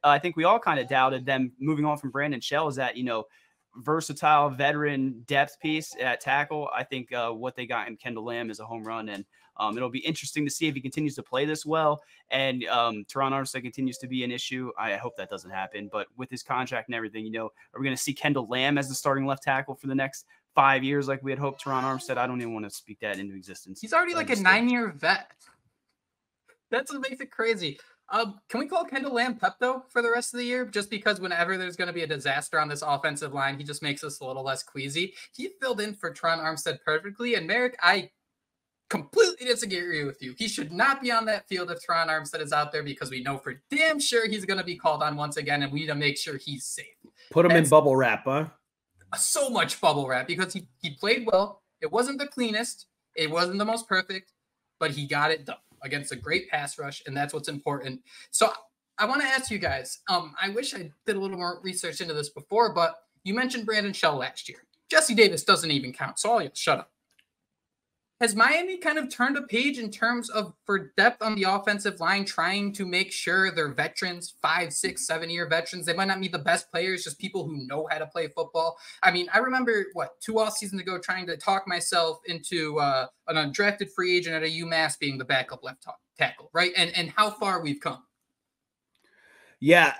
I think we all kind of doubted them moving on from Brandon Shell is that, versatile veteran depth piece at tackle. I think what they got in Kendall Lamm is a home run. And it'll be interesting to see if he continues to play this well. And Teron Armstead continues to be an issue. I hope that doesn't happen. But with his contract and everything, are we going to see Kendall Lamm as the starting left tackle for the next 5 years like we had hoped? Teron Armstead, I don't even want to speak that into existence. He's already like a 9-year vet. That's what makes it crazy. Can we call Kendall Lamm Pepto for the rest of the year? Just because whenever there's going to be a disaster on this offensive line, he just makes us a little less queasy. He filled in for Teron Armstead perfectly. And Marek, I completely disagree with you. He should not be on that field if Teron Armstead is out there because we know for damn sure he's going to be called on once again, and we need to make sure he's safe. Put him in bubble wrap, huh? So much bubble wrap because he played well. It wasn't the cleanest. It wasn't the most perfect, but he got it done against a great pass rush, and that's what's important. So I want to ask you guys, I wish I did a little more research into this before, but you mentioned Brandon Shell last year. Jesse Davis doesn't even count, so I'll shut up. Has Miami kind of turned a page in terms of for depth on the offensive line, trying to make sure they're veterans, 5, 6, 7-year veterans? They might not be the best players, just people who know how to play football. I mean, I remember, 2 off seasons ago trying to talk myself into an undrafted free agent at a UMass being the backup left tackle, right? And how far we've come. Yeah,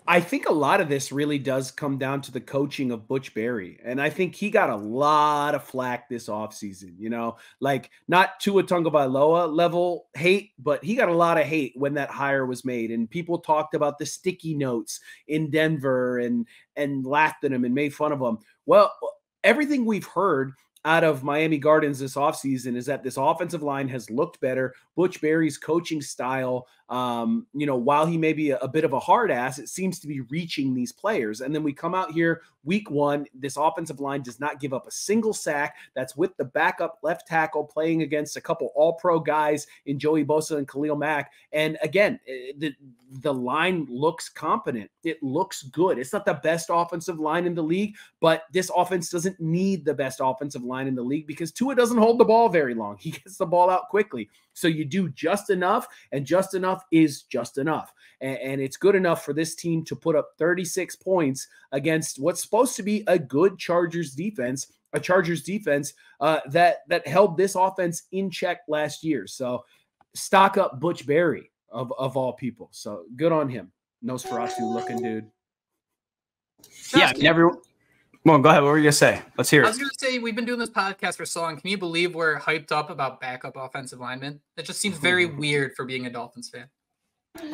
I think a lot of this really does come down to the coaching of Butch Barry. And I think he got a lot of flack this offseason, like not Tua Tagovailoa level hate, but he got a lot of hate when that hire was made. And people talked about the sticky notes in Denver and laughed at him and made fun of him. Well, everything we've heard out of Miami Gardens this offseason is that this offensive line has looked better. Butch Barry's coaching style, while he may be a bit of a hard ass, it seems to be reaching these players. And then we come out here week one, this offensive line does not give up a single sack. That's with the backup left tackle playing against a couple all-pro guys in Joey Bosa and Khalil Mack. And again, the line looks competent. It looks good. It's not the best offensive line in the league, but this offense doesn't need the best offensive line in the league because Tua doesn't hold the ball very long. He gets the ball out quickly. So you do just enough, and just enough is just enough. And it's good enough for this team to put up 36 points against what's supposed to be a good Chargers defense, that held this offense in check last year. So stock up Butch Barry of all people. So good on him. Nosferatu looking dude. Yeah, everyone. Well, go ahead. What were you going to say? Let's hear it. I was going to say, we've been doing this podcast for so long. Can you believe we're hyped up about backup offensive linemen? That just seems very weird for being a Dolphins fan.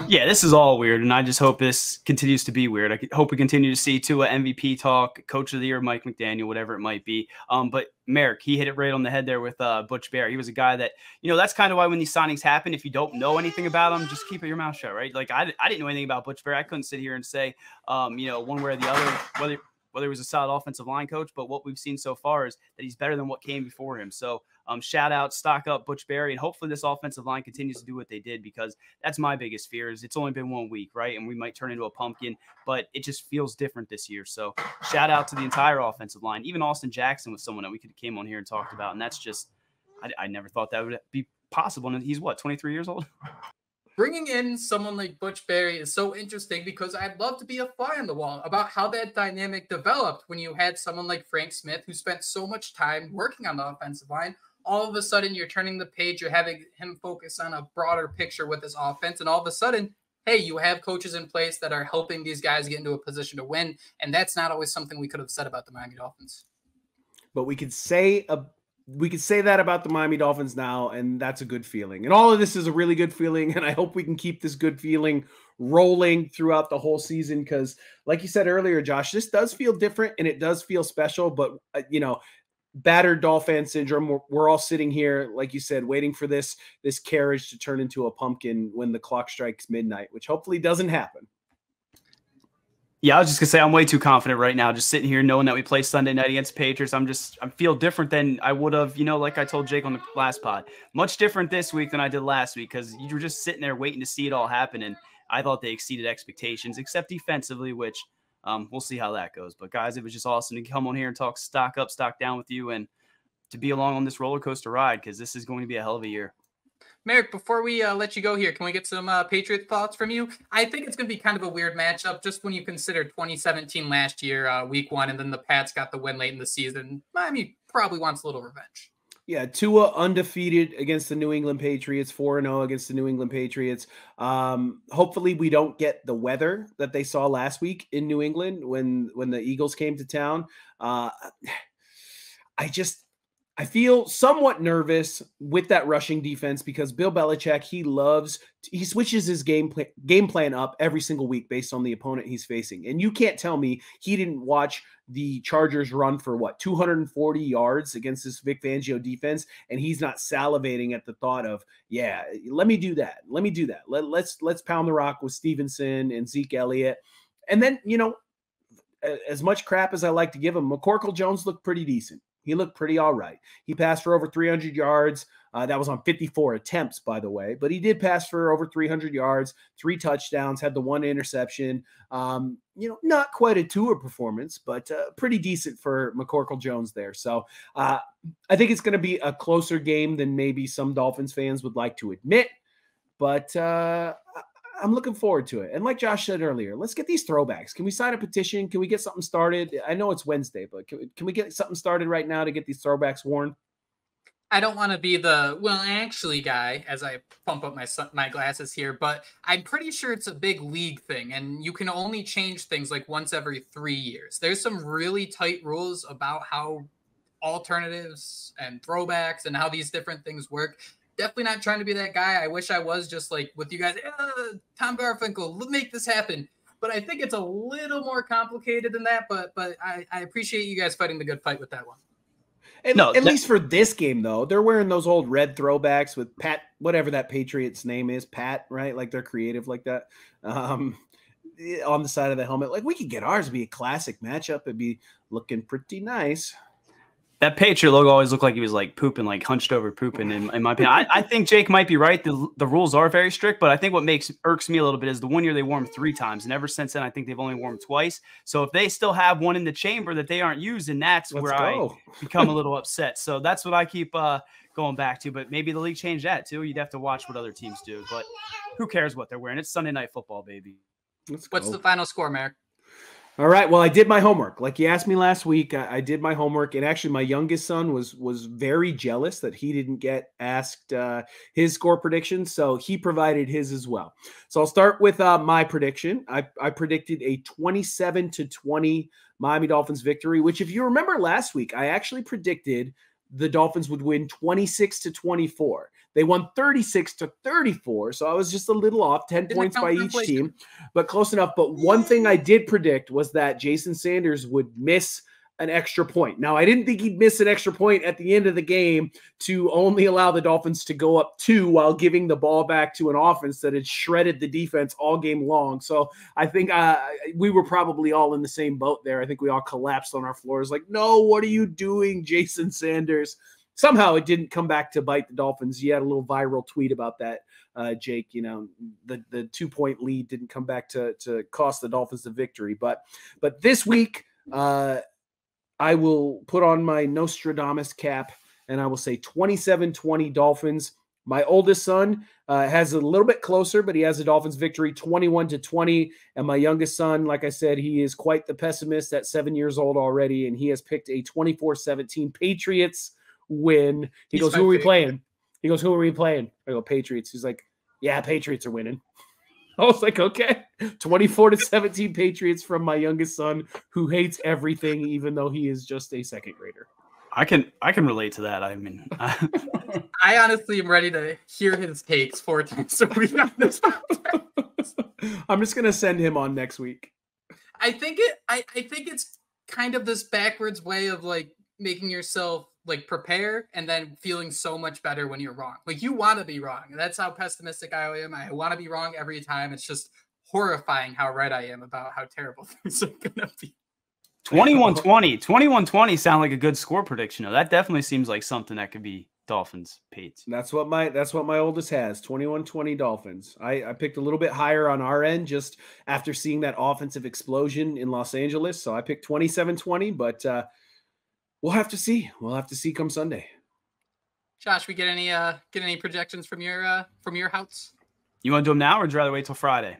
Yeah, this is all weird, and I just hope this continues to be weird. I hope we continue to see Tua MVP talk, Coach of the Year, Mike McDaniel, whatever it might be. But Marek, he hit it right on the head there with Butch Barry. He was a guy that, that's kind of why when these signings happen, if you don't know anything about him, just keep your mouth shut, right? Like I didn't know anything about Butch Barry. I couldn't sit here and say, one way or the other, whether he was a solid offensive line coach, but what we've seen so far is that he's better than what came before him. So shout out, stock up Butch Barry, and hopefully this offensive line continues to do what they did, because that's my biggest fear is it's only been 1 week, right? And we might turn into a pumpkin, but it just feels different this year. So shout out to the entire offensive line. Even Austin Jackson was someone that we could have came on here and talked about. And that's just, I never thought that would be possible. And he's 23 years old? Bringing in someone like Butch Barry is so interesting because I'd love to be a fly on the wall about how that dynamic developed when you had someone like Frank Smith who spent so much time working on the offensive line. All of a sudden, you're turning the page, you're having him focus on a broader picture with his offense, and all of a sudden, hey, you have coaches in place that are helping these guys get into a position to win, and that's not always something we could have said about the Miami Dolphins. But we could say that about the Miami Dolphins now, and that's a good feeling. And all of this is a really good feeling, and I hope we can keep this good feeling rolling throughout the whole season because, like you said earlier, Josh, this does feel different, and it does feel special, but, battered Dolphin syndrome. We're all sitting here, like you said, waiting for this carriage to turn into a pumpkin when the clock strikes midnight, which hopefully doesn't happen. Yeah, I was just gonna say I'm way too confident right now, just sitting here knowing that we play Sunday night against Patriots. I feel different than I would have, like I told Jake on the last pod, much different this week than I did last week because you were just sitting there waiting to see it all happen, and I thought they exceeded expectations, except defensively, which we'll see how that goes. But guys, it was just awesome to come on here and talk stock up, stock down with you, and to be along on this roller coaster ride because this is going to be a hell of a year. Marek, before we let you go here, can we get some Patriot thoughts from you? I think it's going to be kind of a weird matchup just when you consider 2017 last year, week one, and then the Pats got the win late in the season. Miami probably wants a little revenge. Yeah, Tua undefeated against the New England Patriots, 4-0 against the New England Patriots. Hopefully we don't get the weather that they saw last week in New England when the Eagles came to town. I feel somewhat nervous with that rushing defense because Bill Belichick, he switches his game plan up every single week based on the opponent he's facing. And you can't tell me he didn't watch the Chargers run for 240 yards against this Vic Fangio defense. And he's not salivating at the thought of, yeah, let me do that. Let's pound the rock with Stevenson and Zeke Elliott. And then, as much crap as I like to give him, McCorkle Jones looked pretty decent. He looked pretty all right. He passed for over 300 yards. That was on 54 attempts, by the way. But he did pass for over 300 yards, 3 touchdowns, had the 1 interception. Not quite a Tua performance, but pretty decent for McCorkle Jones there. So I think it's going to be a closer game than maybe some Dolphins fans would like to admit. But I'm looking forward to it. And like Josh said earlier, let's get these throwbacks. Can we sign a petition? Can we get something started? I know it's Wednesday, but can we get something started right now to get these throwbacks worn? I don't want to be the well actually guy as I pump up my glasses here, but I'm pretty sure it's a big league thing, and you can only change things like once every 3 years. There's some really tight rules about how alternatives and throwbacks and how these different things work. Definitely not trying to be that guy. I wish I was just like with you guys. Tom Garfinkel, make this happen. But I think it's a little more complicated than that. But I appreciate you guys fighting the good fight with that one. At least for this game, though, they're wearing those old red throwbacks with Pat, whatever that Patriot's name is, Pat, right? Like they're creative like that. On the side of the helmet, like we could get ours to be a classic matchup. It'd be looking pretty nice. That Patriot logo always looked like he was like pooping, like hunched over pooping. In my opinion, I think Jake might be right. The rules are very strict, but I think what irks me a little bit is the one year they wore them 3 times, and ever since then I think they've only worn them twice. So if they still have one in the chamber that they aren't using, that's where I become a little upset. So that's what I keep going back to. But maybe the league changed that too. You'd have to watch what other teams do. But who cares what they're wearing? It's Sunday Night Football, baby. What's the final score, Marek? All right. Well, I did my homework. Like you asked me last week, I did my homework. And actually, my youngest son was very jealous that he didn't get asked his score prediction. So he provided his as well. So I'll start with my prediction. I predicted a 27-20 Miami Dolphins victory, which if you remember last week, I actually predicted the Dolphins would win 26-24. They won 36-34. So I was just a little off, 10 points by each team, but close enough. But one thing I did predict was that Jason Sanders would miss an extra point. Now, I didn't think he'd miss an extra point at the end of the game to only allow the Dolphins to go up 2 while giving the ball back to an offense that had shredded the defense all game long. So I think we were probably all in the same boat there. I think we all collapsed on our floors like, no, what are you doing, Jason Sanders? Somehow it didn't come back to bite the Dolphins. You had a little viral tweet about that, Jake. You know, the 2-point lead didn't come back to cost the Dolphins the victory. But this week, I will put on my Nostradamus cap, and I will say 27-20 Dolphins. My oldest son has a little bit closer, but he has a Dolphins victory 21-20. And my youngest son, like I said, he is quite the pessimist at 7 years old already, and he has picked a 24-17 Patriots win. He goes, who are we playing? He goes, who are we playing? I go, Patriots. He's like, yeah, Patriots are winning. I was like, okay, 24-17 Patriots from my youngest son who hates everything, even though he is just a second grader. I can relate to that. I mean, I honestly am ready to hear his takes 4 times a week on this podcast. I'm just gonna send him on next week. I think it's kind of this backwards way of like making yourself like prepare and then feeling so much better when you're wrong. Like you want to be wrong. That's how pessimistic I am. I want to be wrong every time. It's just horrifying how right I am about how terrible things are going to be. 21-20 sound like a good score prediction. That definitely seems like something that could be Dolphins, Pete. That's what my oldest has, 21-20 Dolphins. I picked a little bit higher on our end just after seeing that offensive explosion in Los Angeles. So I picked 27-20, but we'll have to see. We'll have to see come Sunday. Josh, we get any projections from your Houtz? You want to do them now, or would you rather wait till Friday?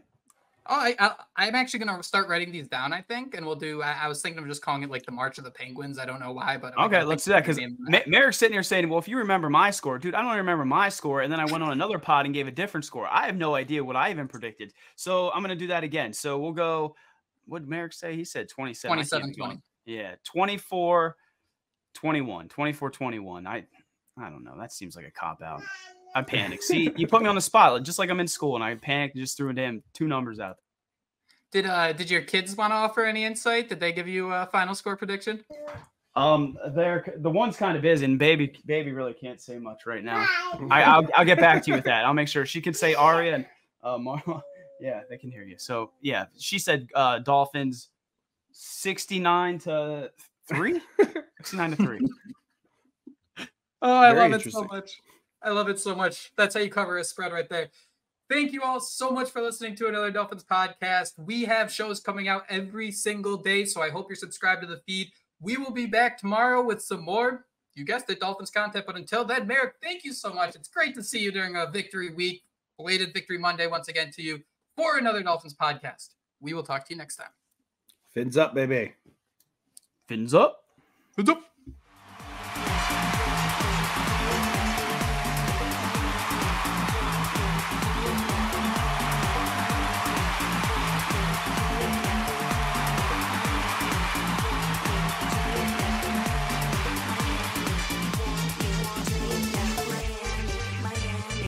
Oh, I'm actually going to start writing these down, I think, and we'll do. I was thinking of just calling it like the March of the Penguins. I don't know why, but okay, let's do that because Marek's sitting here saying, "Well, if you remember my score, dude, I don't remember my score." And then I went on another pod and gave a different score. I have no idea what I even predicted, so I'm going to do that again. So we'll go. What did Marek say? He said 27. 27-20. Yeah, 24-21. 24-21. I don't know. That seems like a cop out. I panicked. See, you put me on the spot, just like I'm in school, and I panicked and just threw damn 2 numbers out. Did your kids want to offer any insight? Did they give you a final score prediction? The one's kind of busy, and baby really can't say much right now. I'll get back to you with that. I'll make sure she can say Aria and Marla. Yeah, they can hear you. So yeah, she said Dolphins 69-3. 69-3. Oh, I love it so much. I love it so much. That's how you cover a spread right there. Thank you all so much for listening to another Dolphins podcast. We have shows coming out every single day, so I hope you're subscribed to the feed. We will be back tomorrow with some more, you guessed it, Dolphins content. But until then, Marek, thank you so much. It's great to see you during a victory week. Belated Victory Monday once again to you for another Dolphins podcast. We will talk to you next time. Fins up, baby. Fins up. Fins up.